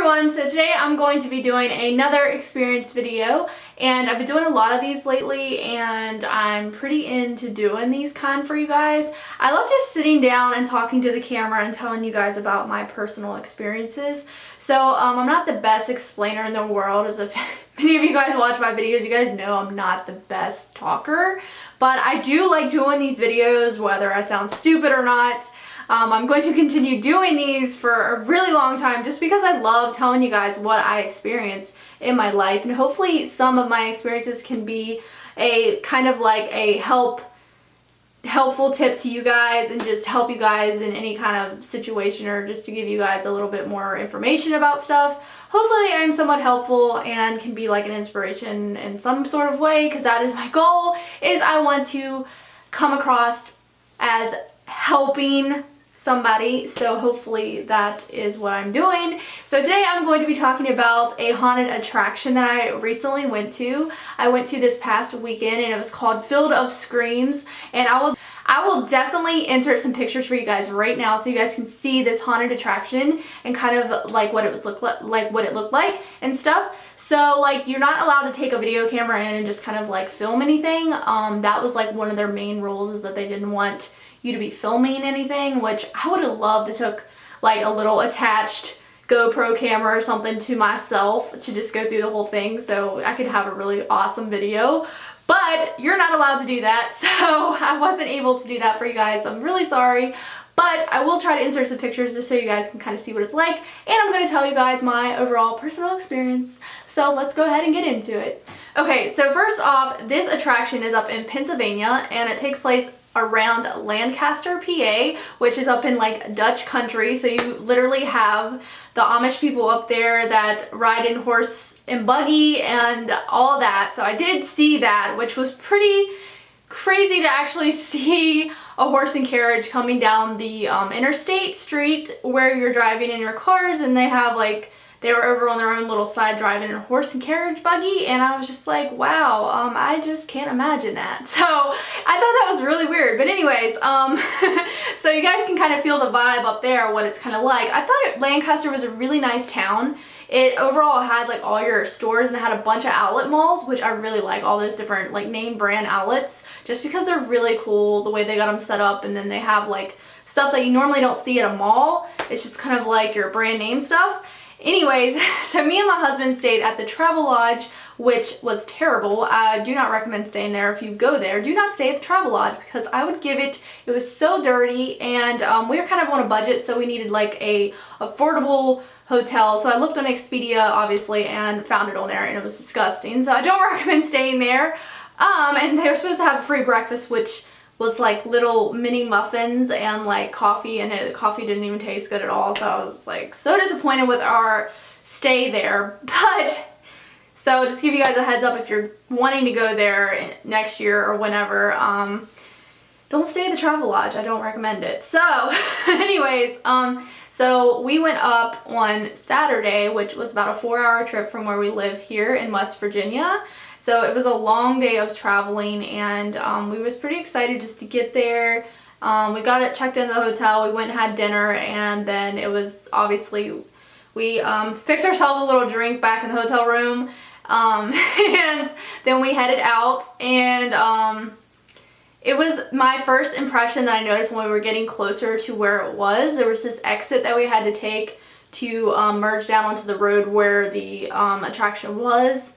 everyone, so today I'm going to be doing another experience video, and I've been doing a lot of these lately and I'm pretty into doing these kind for you guys. I love just sitting down and talking to the camera and telling you guys about my personal experiences. So I'm not the best explainer in the world, as if many of you guys watch my videos, you guys know I'm not the best talker, but I do like doing these videos whether I sound stupid or not. I'm going to continue doing these for a really long time just because I love telling you guys what I experienced in my life, and hopefully some of my experiences can be a kind of like a helpful tip to you guys and just help you guys in any kind of situation, or just to give you guys a little bit more information about stuff. Hopefully I'm somewhat helpful and can be like an inspiration in some sort of way, because that is my goal, is I want to come across as helping somebody. So hopefully that is what I'm doing. So today I'm going to be talking about a haunted attraction that I recently went to. I went to this past weekend and it was called Field of Screams, and I will definitely insert some pictures for you guys right now so you guys can see this haunted attraction and kind of like what it was what it looked like and stuff. So like, you're not allowed to take a video camera in and just kind of like film anything. That was like one of their main rules, is that they didn't want you to be filming anything, which I would have loved to took like a little attached GoPro camera or something to myself to just go through the whole thing so I could have a really awesome video. But you're not allowed to do that, so I wasn't able to do that for you guys. I'm really sorry, but I will try to insert some pictures just so you guys can kind of see what it's like, and I'm going to tell you guys my overall personal experience. So let's go ahead and get into it. Okay, so first off, this attraction is up in Pennsylvania, and it takes place around Lancaster, PA, which is up in like Dutch country. So you literally have the Amish people up there that ride in horse and buggy and all that. So I did see that, which was pretty crazy to actually see a horse and carriage coming down the interstate street where you're driving in your cars, and they have like, they were over on their own little side driving in a horse and carriage buggy, and I was just like, wow, I just can't imagine that. So I thought that was really weird. But anyways, so you guys can kind of feel the vibe up there, what it's kind of like. I thought Lancaster was a really nice town. It overall had like all your stores, and it had a bunch of outlet malls, which I really like, all those different like name brand outlets, just because they're really cool the way they got them set up. And then they have like stuff that you normally don't see at a mall. It's just kind of like your brand name stuff. Anyways, so me and my husband stayed at the Travelodge, which was terrible. I do not recommend staying there. If you go there, do not stay at the Travelodge, because I would give it, it was so dirty, and we were kind of on a budget, so we needed like a affordable hotel. So I looked on Expedia, obviously, and found it on there, and it was disgusting. So I don't recommend staying there. And they were supposed to have a free breakfast, which was like little mini muffins and like coffee, and the coffee didn't even taste good at all. So I was like so disappointed with our stay there. But so just to give you guys a heads up, if you're wanting to go there next year or whenever, don't stay at the Travelodge. I don't recommend it. So anyways, so we went up on Saturday, which was about a 4-hour trip from where we live here in West Virginia. So it was a long day of traveling, and we was pretty excited just to get there. We got it checked into the hotel, we went and had dinner, and then it was obviously, we fixed ourselves a little drink back in the hotel room, and then we headed out, and it was my first impression that I noticed when we were getting closer to where it was. There was this exit that we had to take to merge down onto the road where the attraction was.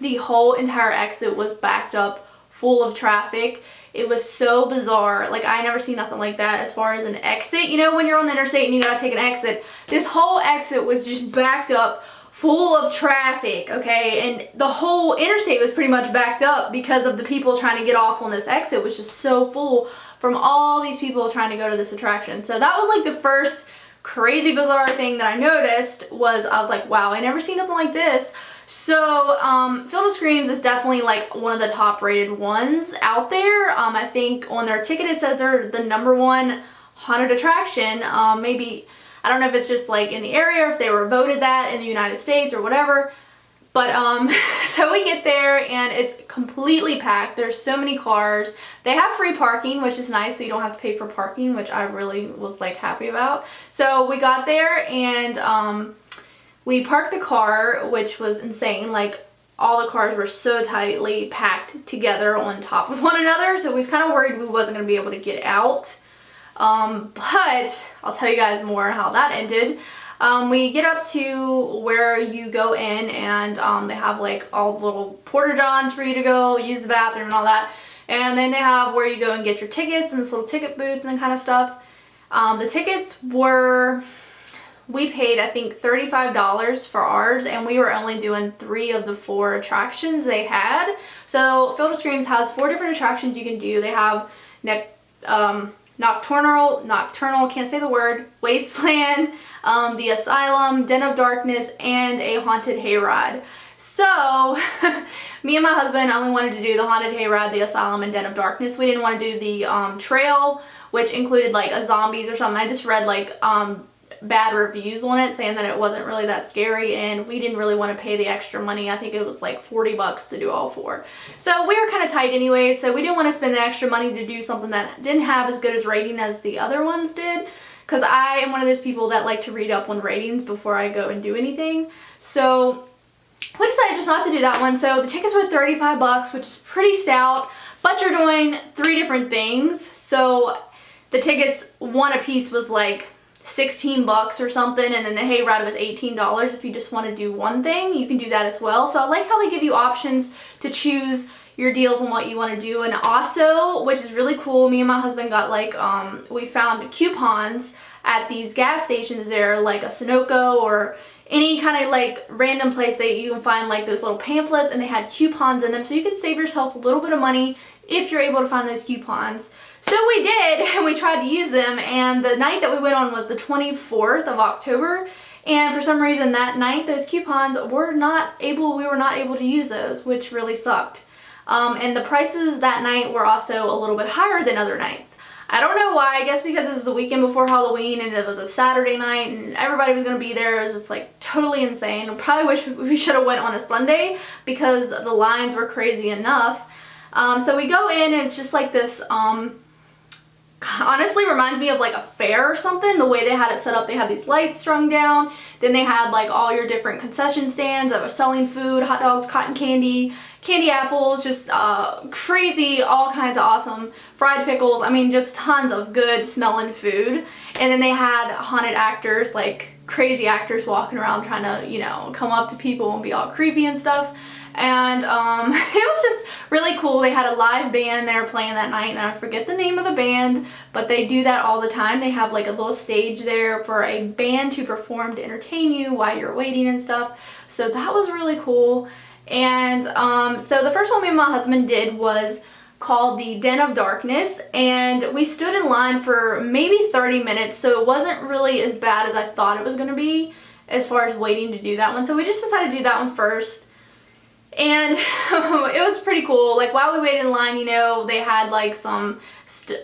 The whole entire exit was backed up, full of traffic. It was so bizarre. Like, I never seen nothing like that as far as an exit. You know, when you're on the interstate and you gotta take an exit, this whole exit was just backed up, full of traffic, okay? And the whole interstate was pretty much backed up because of the people trying to get off on this exit. Was just so full from all these people trying to go to this attraction. So that was like the first crazy bizarre thing that I noticed. Was I was like, wow, I never seen nothing like this. So Field of Screams is definitely like one of the top rated ones out there. I think on their ticket it says they're the #1 haunted attraction. Maybe, I don't know if it's just like in the area, or if they were voted that in the United States or whatever. But so we get there and it's completely packed. There's so many cars. They have free parking, which is nice, so you don't have to pay for parking, which I really was like happy about. So we got there, and we parked the car, which was insane. Like, all the cars were so tightly packed together on top of one another, so we was kind of worried we wasn't going to be able to get out. But I'll tell you guys more how that ended. We get up to where you go in, and they have like all the little porta johns for you to go use the bathroom and all that. And then they have where you go and get your tickets and this little ticket booth and that kind of stuff. The tickets were, we paid I think $35 for ours, and we were only doing 3 of the 4 attractions they had. So Field of Screams has 4 different attractions you can do. They have Nocturnal, can't say the word, Wasteland, the Asylum, Den of Darkness, and a Haunted Hayride. So me and my husband only wanted to do the Haunted Hayride, the Asylum, and Den of Darkness. We didn't want to do the trail, which included like a zombies or something. I just read like bad reviews on it saying that it wasn't really that scary, and we didn't really want to pay the extra money. I think it was like $40 to do all 4. So we were kind of tight anyway, so we didn't want to spend the extra money to do something that didn't have as good as rating as the other ones did, because I am one of those people that like to read up on ratings before I go and do anything. So we decided just not to do that one. So the tickets were $35, which is pretty stout, but you're doing 3 different things. So the tickets, one a piece, was like $16 or something, and then the hayride was $18. If you just want to do one thing, you can do that as well. So I like how they give you options to choose your deals on what you want to do. And also, which is really cool, me and my husband got like we found coupons at these gas stations there, like a Sunoco or any kind of like random place that you can find like those little pamphlets, and they had coupons in them, so you can save yourself a little bit of money if you're able to find those coupons. So we did, and we tried to use them, and the night that we went on was the 24th of October, and for some reason that night those coupons we were not able to use those, which really sucked. And the prices that night were also a little bit higher than other nights. I don't know why. I guess because it was the weekend before Halloween and it was a Saturday night and everybody was going to be there. It was just like totally insane. I probably wish we should have went on a Sunday because the lines were crazy enough. So we go in, and it's just like this, honestly reminds me of like a fair or something. The way they had it set up, they had these lights strung down, then they had like all your different concession stands that were selling food, hot dogs, cotton candy, candy apples, just crazy, all kinds of awesome fried pickles. I mean, just tons of good smelling food. And then they had haunted actors, like crazy actors walking around trying to, you know, come up to people and be all creepy and stuff. And it was just really cool. They had a live band they were playing that night, and I forget the name of the band, but they do that all the time. They have like a little stage there for a band to perform to entertain you while you're waiting and stuff. So that was really cool. And so the first one me and my husband did was called the Den of Darkness, and we stood in line for maybe 30 minutes, so it wasn't really as bad as I thought it was going to be as far as waiting to do that one. So we just decided to do that one first. And it was pretty cool. Like, while we waited in line, you know, they had like some,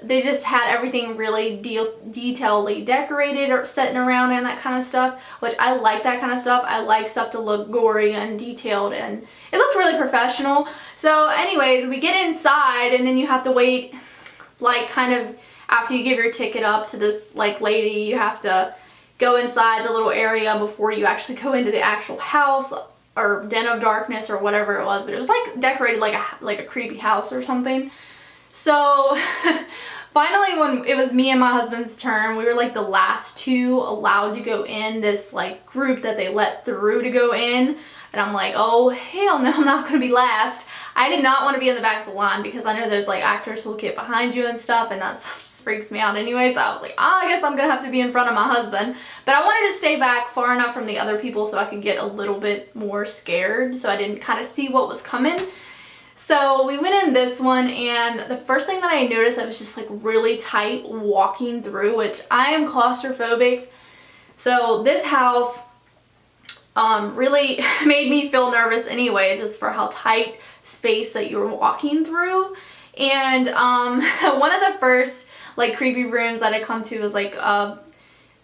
they just had everything really detailedly decorated or setting around and that kind of stuff, which I like that kind of stuff. I like stuff to look gory and detailed, and it looked really professional. So anyways, we get inside, and then you have to wait, like, kind of after you give your ticket up to this like lady, you have to go inside the little area before you actually go into the actual house or Den of Darkness or whatever it was, but it was like decorated like a creepy house or something. So finally, when it was me and my husband's turn, we were like the last 2 allowed to go in this like group that they let through to go in, and I'm like, oh hell no, I'm not gonna be last. I did not want to be in the back of the line because I know there's like actors who'll get behind you and stuff, and that stuff just freaks me out anyway. So I was like, oh, I guess I'm gonna have to be in front of my husband. But I wanted to stay back far enough from the other people so I could get a little bit more scared, so I didn't kind of see what was coming. So we went in this one, and the first thing that I noticed, I was just like really tight walking through, which I am claustrophobic. So this house really made me feel nervous anyway, just for how tight space that you were walking through. And one of the first like creepy rooms that I come to was like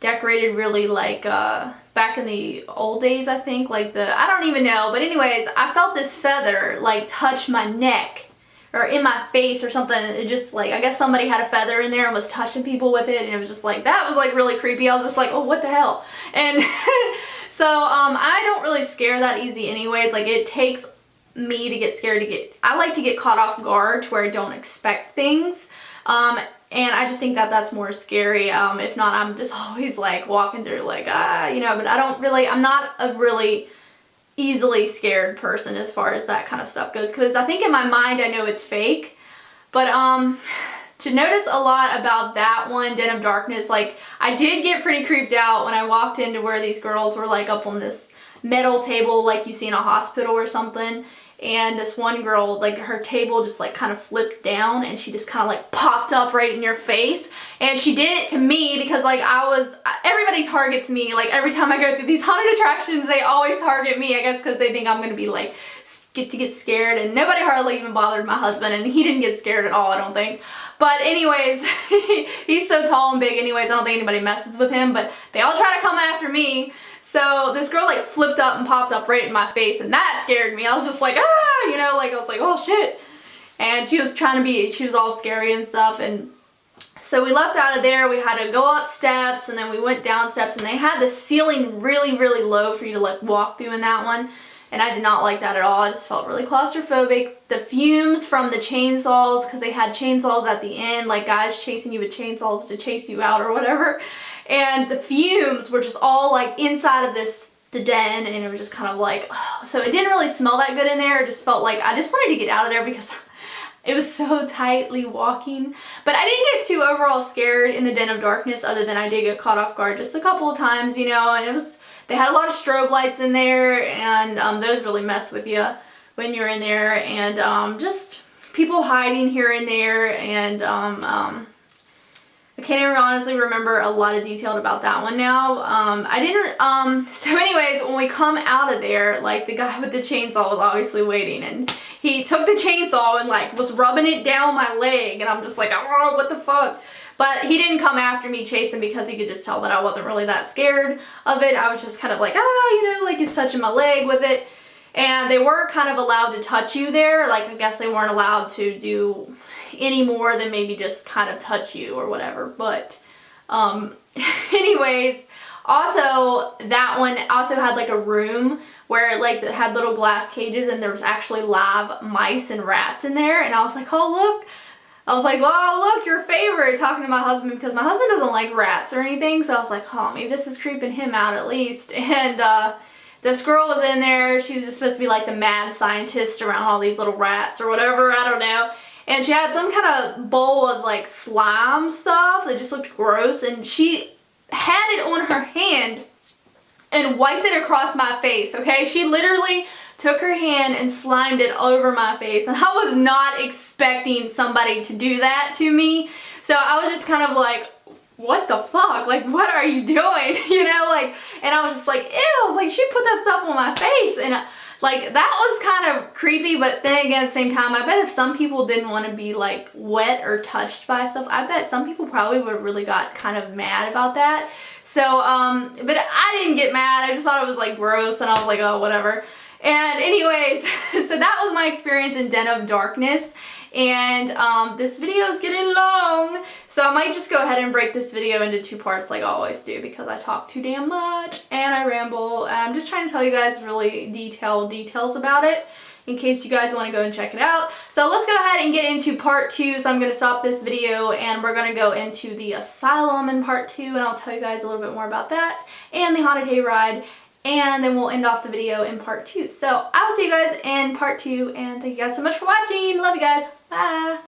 decorated really like back in the old days, I think, like I don't even know, but anyways, I felt this feather like touch my neck or in my face or something. It just like, I guess somebody had a feather in there and was touching people with it, and it was just like, that was like really creepy. I was just like, oh, what the hell? And So I don't really scare that easy anyways. Like, it takes me to get scared I like to get caught off guard to where I don't expect things. And I just think that that's more scary. If not, I'm just always like walking through like, you know, but I'm not a really easily scared person as far as that kind of stuff goes, because I think in my mind I know it's fake. But to notice a lot about that one, Den of Darkness, like, I did get pretty creeped out when I walked into where these girls were like up on this metal table like you see in a hospital or something. And this one girl, like, her table just like kind of flipped down and she just kind of like popped up right in your face. And she did it to me because like everybody targets me. Like, every time I go through these haunted attractions, they always target me, I guess because they think I'm gonna be like get scared. And nobody hardly even bothered my husband, and he didn't get scared at all, I don't think. But anyways, he's so tall and big anyways, I don't think anybody messes with him, but they all try to come after me. So this girl like flipped up and popped up right in my face, and that scared me. I was just like, ah, you know, like I was like, oh shit. And she was all scary and stuff. And so we left out of there. We had to go up steps, and then we went down steps, and they had the ceiling really, really low for you to like walk through in that one. And I did not like that at all. I just felt really claustrophobic. The fumes from the chainsaws, because they had chainsaws at the end, like guys chasing you with chainsaws to chase you out or whatever. And the fumes were just all like inside of the den, and it was just kind of like, oh. So it didn't really smell that good in there. It just felt like I just wanted to get out of there because it was so tightly walking. But I didn't get too overall scared in the Den of Darkness, other than I did get caught off guard just a couple of times, you know, and they had a lot of strobe lights in there, and those really mess with you when you're in there, and just people hiding here and there, and I can't even honestly remember a lot of detail about that one now. So anyways, when we come out of there, like, the guy with the chainsaw was obviously waiting, and he took the chainsaw and like was rubbing it down my leg, and I'm just like, oh, what the fuck? But he didn't come after me chasing, because he could just tell that I wasn't really that scared of it. I was just kind of like, you know, like he's touching my leg with it. And they were kind of allowed to touch you there. Like, I guess they weren't allowed to do any more than maybe just kind of touch you or whatever. But anyways, also that one also had like a room where like it had little glass cages, and there was actually live mice and rats in there. And I was like, oh look. I was like, well, look, your favorite, talking to my husband, because my husband doesn't like rats or anything. So I was like, oh, maybe this is creeping him out at least. And this girl was in there. She was just supposed to be like the mad scientist around all these little rats or whatever, I don't know. And she had some kind of bowl of like slime stuff that just looked gross. And she had it on her hand and wiped it across my face, okay? She literally took her hand and slimed it over my face, and I was not expecting somebody to do that to me. So I was just kind of like, what the fuck? Like, what are you doing? You know, like, and I was just like, ew. I was like, she put that stuff on my face, and like, that was kind of creepy. But then again, at the same time, I bet if some people didn't want to be like wet or touched by stuff, I bet some people probably would have really got kind of mad about that. So but I didn't get mad. I just thought it was like gross, and I was like, oh, whatever. And anyways, so that was my experience in Den of Darkness. And this video is getting long, so I might just go ahead and break this video into 2 parts like I always do, because I talk too damn much and I ramble, and I'm just trying to tell you guys really detailed details about it in case you guys want to go and check it out. So let's go ahead and get into part 2. So I'm going to stop this video, and we're going to go into the asylum in part 2, and I'll tell you guys a little bit more about that and the haunted hayride. And then we'll end off the video in part 2. So I will see you guys in part 2, and thank you guys so much for watching. Love you guys. Bye.